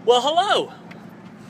Well, hello.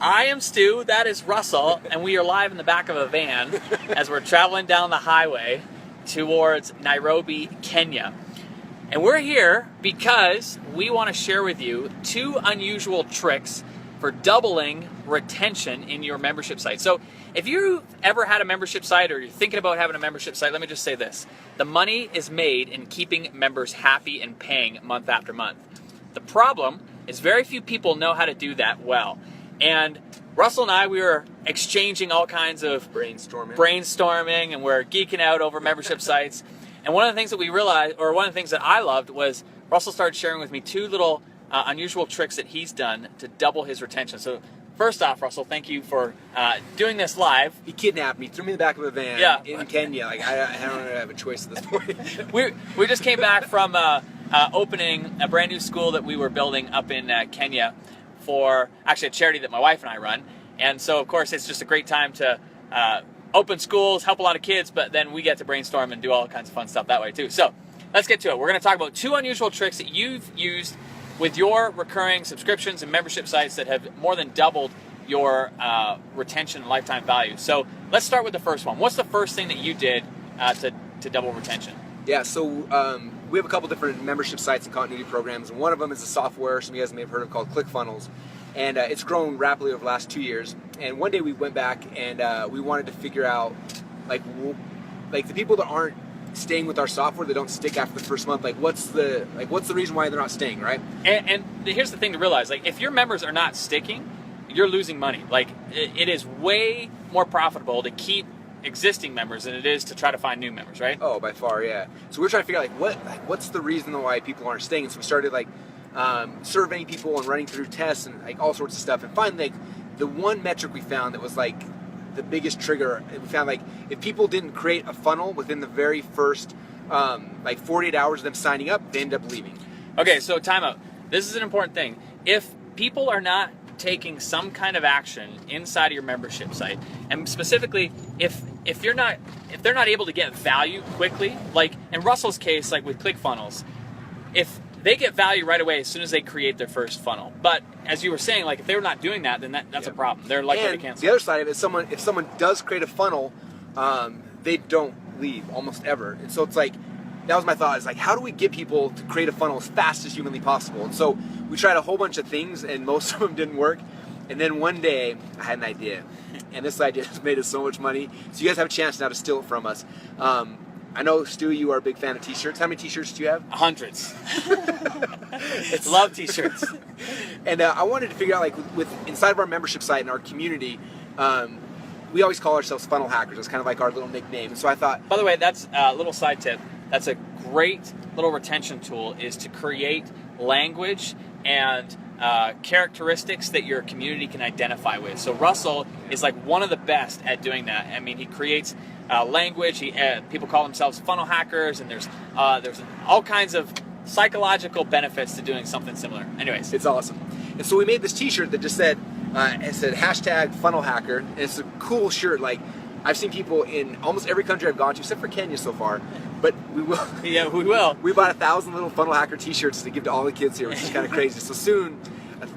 I am Stu, that is Russell, and we are live in the back of a van as we're traveling down the highway towards Nairobi, Kenya. And we're here because we want to share with you 2 unusual tricks for doubling retention in your membership site. So if you've ever had a membership site or you're thinking about having a membership site, let me just say this. The money is made in keeping members happy and paying month after month. The problem is very few people know how to do that well. And Russell and I, we were exchanging all kinds of brainstorming, and we're geeking out over membership sites. And one of the things that we realized, or one of the things that I loved, was Russell started sharing with me 2 little unusual tricks that he's done to double his retention. So first off, Russell, thank you for doing this live. He kidnapped me, threw me in the back of a van in Kenya. Like I don't have a choice at this point. we just came back from opening a brand new school that we were building up in Kenya for actually a charity that my wife and I run. And so, of course, it's just a great time to open schools, help a lot of kids, but then we get to brainstorm and do all kinds of fun stuff that way too. So let's get to it. We're going to talk about 2 unusual tricks that you've used with your recurring subscriptions and membership sites that have more than doubled your retention and lifetime value. So let's start with the first one. What's the first thing that you did to double retention? Yeah, so we have a couple different membership sites and continuity programs, and one of them is a software some of you guys may have heard of called ClickFunnels, and it's grown rapidly over the last 2 years. And one day we went back and we wanted to figure out like the people that aren't staying with our software, they don't stick after the first month, what's the reason why they're not staying, right? And here's the thing to realize, like, if your members are not sticking, you're losing money. Like, it is way more profitable to keep existing members than it is to try to find new members, right? Oh, by far, yeah. So we're trying to figure out what's the reason why people aren't staying. And so we started surveying people and running through tests and all sorts of stuff. And finally, the one metric we found that was the biggest trigger, we found if people didn't create a funnel within the very first 48 hours of them signing up, they end up leaving. Okay, so time out. This is an important thing. If people are not taking some kind of action inside of your membership site, and specifically if they're not able to get value quickly, like in Russell's case, like with ClickFunnels, if they get value right away as soon as they create their first funnel. But as you were saying, if they're not doing that, then that's a problem. They're likely to cancel. The other side of it is if someone does create a funnel, they don't leave almost ever. And so it's that was my thought, is how do we get people to create a funnel as fast as humanly possible? And so we tried a whole bunch of things, and most of them didn't work. And then one day, I had an idea. And this idea has made us so much money. So you guys have a chance now to steal it from us. I know, Stu, you are a big fan of t-shirts. How many t-shirts do you have? Hundreds. Love t-shirts. And I wanted to figure out, with inside of our membership site and our community, we always call ourselves funnel hackers. It's kind of like our little nickname. And so I thought... By the way, that's a little side tip. That's a great little retention tool, is to create language and characteristics that your community can identify with. So Russell is one of the best at doing that. I mean, he creates language. People call themselves funnel hackers, and there's all kinds of psychological benefits to doing something similar. Anyways, it's awesome. And so we made this T-shirt that just said hashtag funnel hacker, and it's a cool shirt. I've seen people in almost every country I've gone to, except for Kenya so far. But we will. Yeah, we will. We bought 1,000 little funnel hacker T-shirts to give to all the kids here, which is kind of crazy. So soon,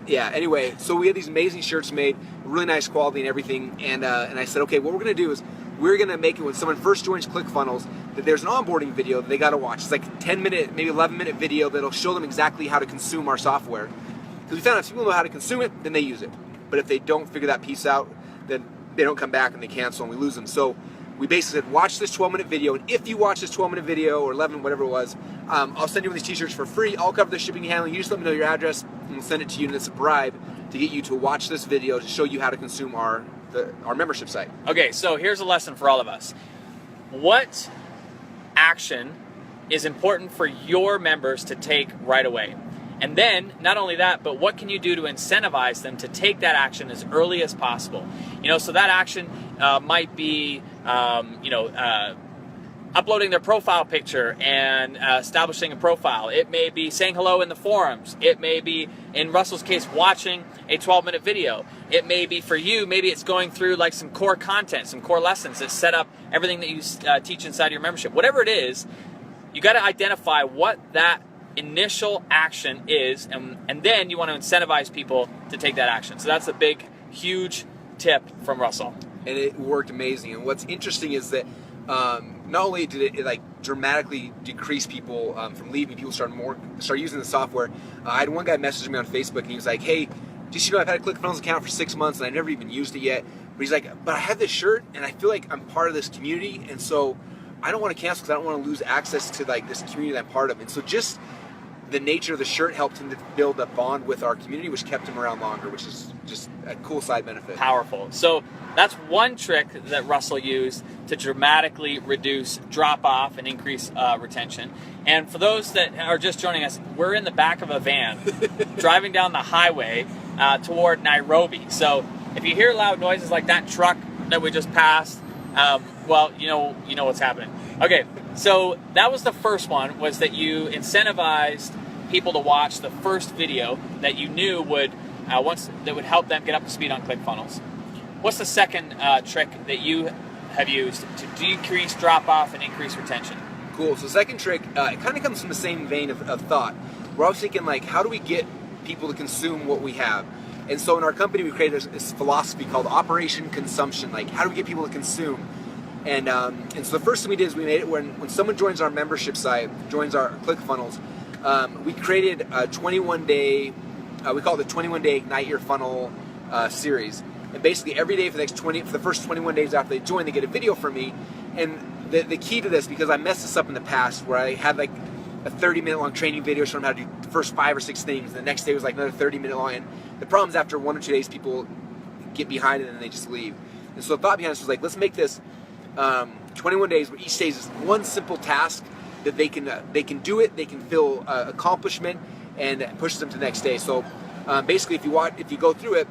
anyway, so we had these amazing shirts made, really nice quality and everything. And I said, okay, what we're going to do is we're going to make it when someone first joins ClickFunnels that there's an onboarding video that they got to watch. It's a 10-minute, maybe 11-minute video that'll show them exactly how to consume our software. Because we found if people know how to consume it, then they use it. But if they don't figure that piece out, then they don't come back and they cancel and we lose them. So we basically said, watch this 12-minute video, and if you watch this 12-minute video, or 11, whatever it was, I'll send you one of these t-shirts for free. I'll cover the shipping and handling. You just let me know your address, and we'll send it to you, and it's a bribe to get you to watch this video to show you how to consume our membership site. Okay, so here's a lesson for all of us. What action is important for your members to take right away? And then, not only that, but what can you do to incentivize them to take that action as early as possible? So that action might be, uploading their profile picture and establishing a profile. It may be saying hello in the forums. It may be, in Russell's case, watching a 12-minute video. It may be for you, maybe it's going through some core content, some core lessons that set up everything that you teach inside your membership. Whatever it is, you got to identify what that initial action is, and then you want to incentivize people to take that action. So that's a big, huge tip from Russell. And it worked amazing. And what's interesting is that not only did it like dramatically decrease people from leaving, people start using the software. I had one guy message me on Facebook, and he was like, "Hey, just I've had a ClickFunnels account for 6 months, and I never even used it yet." But he's like, "But I have this shirt, and I feel like I'm part of this community, and so I don't want to cancel because I don't want to lose access to like this community that I'm part of." And so just the nature of the shirt helped him to build a bond with our community, which kept him around longer, which is just a cool side benefit. Powerful. So that's one trick that Russell used to dramatically reduce drop-off and increase retention. And for those that are just joining us, we're in the back of a van driving down the highway toward Nairobi. So if you hear loud noises like that truck that we just passed, well, you know what's happening. Okay, so that was the first one, was that you incentivized people to watch the first video that you knew would help them get up to speed on ClickFunnels. What's the second trick that you have used to decrease drop-off and increase retention? Cool. So the second trick, it kind of comes from the same vein of thought. We're always thinking, like, how do we get people to consume what we have? And so in our company, we created this philosophy called Operation Consumption. Like, how do we get people to consume? And so the first thing we did is we made it when someone joins our membership site, joins our ClickFunnels, we created a 21-day, we call it the 21-day Ignite Your Funnel series. And basically every day for the first 21 days after they join, they get a video from me. And the key to this, because I messed this up in the past, where I had like a 30-minute long training video showing them how to do the first 5 or 6 things. The next day was like another 30-minute long. And the problem is after 1 or 2 days, people get behind it and they just leave. And so the thought behind this was like, let's make this 21 days where each day is one simple task that they can do it, they can feel accomplishment, and it pushes them to the next day. So basically, if you go through it,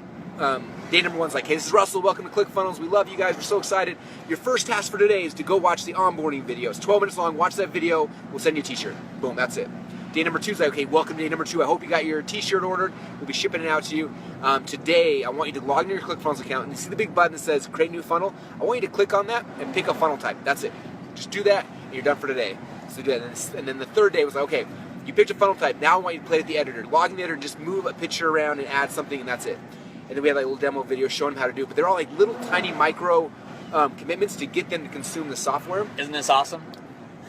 day number 1's like, "Hey, this is Russell. Welcome to ClickFunnels. We love you guys. We're so excited. Your first task for today is to go watch the onboarding video. It's 12 minutes long. Watch that video. We'll send you a t-shirt." Boom, that's it. Day number 2 is like, "Okay, welcome to day number 2. I hope you got your t-shirt ordered. We'll be shipping it out to you. Today, I want you to log into your ClickFunnels account, and you see the big button that says Create New Funnel. I want you to click on that and pick a funnel type. That's it. Just do that, and you're done for today." So do that. And then the third day was like, "Okay, you picked a funnel type. Now I want you to play with the editor. Log in the editor, just move a picture around and add something, and that's it." And then we had like a little demo video showing them how to do it. But they're all like little tiny micro commitments to get them to consume the software. Isn't this awesome?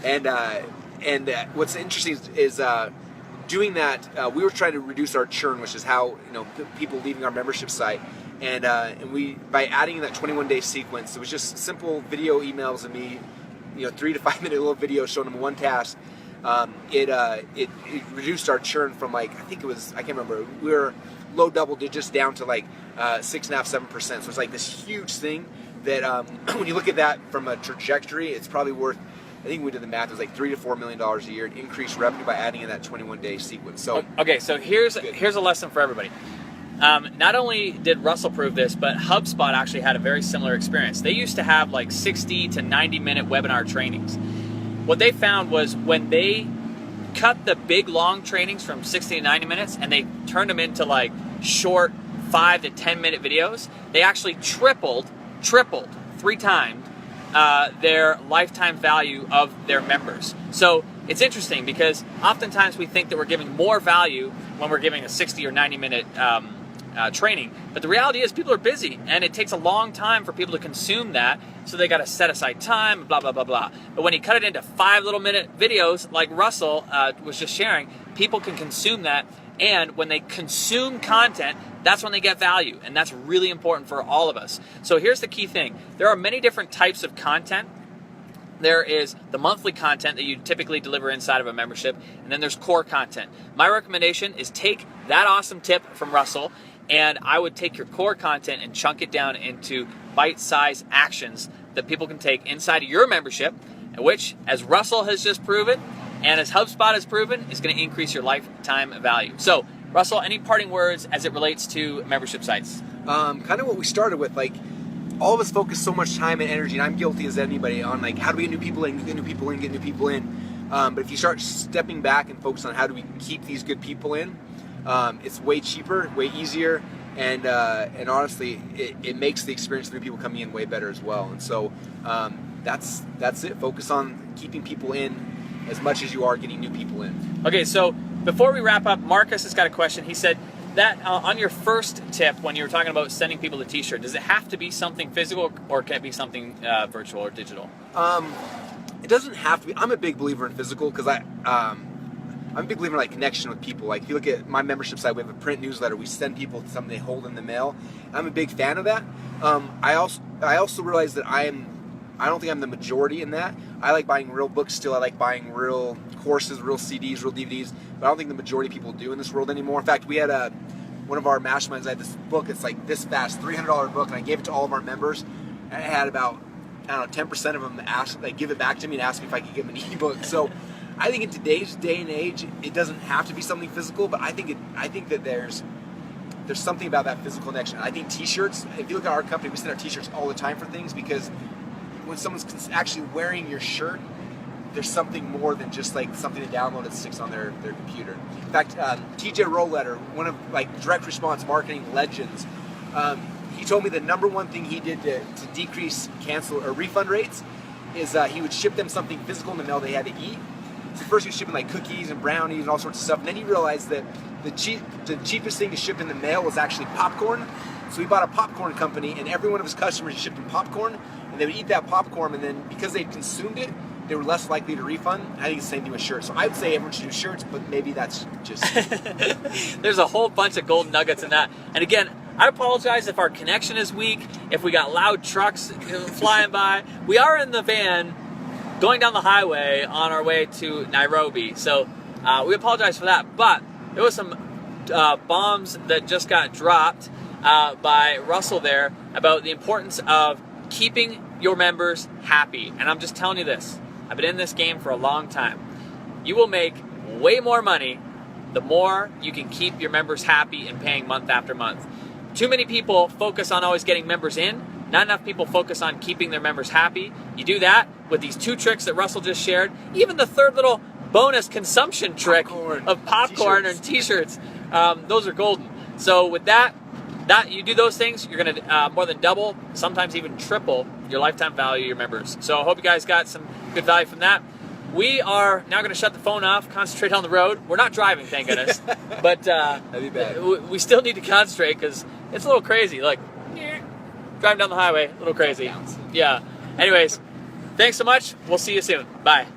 And what's interesting is doing that. We were trying to reduce our churn, which is how people leaving our membership site. And we, by adding that 21-day sequence, it was just simple video emails of me, 3 to 5 minute little videos showing them one task. It reduced our churn from like, I can't remember, we were low double digits down to like 6.5%, 7%. So it's like this huge thing that when you look at that from a trajectory, it's probably worth, I think we did the math, it was like $3 to $4 million a year in increased revenue by adding in that 21-day sequence. So okay, so here's a lesson for everybody. Not only did Russell prove this, but HubSpot actually had a very similar experience. They used to have like 60 to 90-minute webinar trainings. What they found was when they cut the big long trainings from 60 to 90 minutes and they turned them into like short 5 to 10-minute videos, they actually tripled 3 times their lifetime value of their members. So it's interesting because oftentimes we think that we're giving more value when we're giving a 60 or 90-minute training, but the reality is people are busy and it takes a long time for people to consume that, so they got to set aside time, blah, blah, blah, blah. But when you cut it into 5 little minute videos like Russell was just sharing, people can consume that, and when they consume content, that's when they get value, and that's really important for all of us. So here's the key thing. There are many different types of content. There is the monthly content that you typically deliver inside of a membership, and then there's core content. My recommendation is take that awesome tip from Russell, and I would take your core content and chunk it down into bite-sized actions that people can take inside of your membership, which, as Russell has just proven, and as HubSpot has proven, is going to increase your lifetime value. So, Russell, any parting words as it relates to membership sites? Kind of what we started with, like, all of us focus so much time and energy, and I'm guilty as anybody, on like, how do we get new people in, get new people in, get new people in. But if you start stepping back and focus on how do we keep these good people in, it's way cheaper, way easier, and honestly, it makes the experience of new people coming in way better as well. And so that's it. Focus on keeping people in, as much as you are getting new people in. Okay, so before we wrap up, Marcus has got a question. He said that on your first tip, when you were talking about sending people the t-shirt, does it have to be something physical or can it be something virtual or digital? It doesn't have to be. I'm a big believer in physical because I'm a big believer in like connection with people. Like if you look at my membership site, we have a print newsletter. We send people something they hold in the mail. I'm a big fan of that. I also realize that I don't think I'm the majority in that. I like buying real books still. I like buying real courses, real CDs, real DVDs. But I don't think the majority of people do in this world anymore. In fact, we had one of our masterminds. I had this book. It's like this fast, $300 book, and I gave it to all of our members. And I had about 10% of them give it back to me and ask me if I could give them an ebook. So I think in today's day and age, it doesn't have to be something physical, but I think that there's something about that physical connection. I think t-shirts, if you look at our company, we send our t-shirts all the time for things because when someone's actually wearing your shirt, there's something more than just like something to download that sticks on their computer. In fact, TJ Roletter, one of like direct response marketing legends, he told me the number one thing he did to decrease cancel or refund rates is he would ship them something physical in the mail they had to eat. So first he was shipping like cookies and brownies and all sorts of stuff, and then he realized that the cheapest thing to ship in the mail was actually popcorn. So he bought a popcorn company, and every one of his customers shipped him popcorn, and they would eat that popcorn, and then because they'd consumed it, they were less likely to refund. I think it's the same thing with shirts. So I would say everyone should do shirts, but maybe that's just... There's a whole bunch of golden nuggets in that. And again, I apologize if our connection is weak, if we got loud trucks flying by. We are in the van going down the highway on our way to Nairobi, so we apologize for that. But there was some bombs that just got dropped by Russell there about the importance of keeping your members happy. And I'm just telling you this, I've been in this game for a long time. You will make way more money the more you can keep your members happy and paying month after month. Too many people focus on always getting members in. Not enough people focus on keeping their members happy. You do that with these 2 tricks that Russell just shared. Even the third little bonus consumption trick of popcorn and t-shirts. Those are golden. So with that you do those things, you're going to more than double, sometimes even triple your lifetime value of your members. So I hope you guys got some good value from that. We are now going to shut the phone off, concentrate on the road. We're not driving, thank goodness. But That'd be bad. We still need to concentrate because it's a little crazy. Like, driving down the highway, a little crazy. Yeah. Anyways, thanks so much. We'll see you soon. Bye.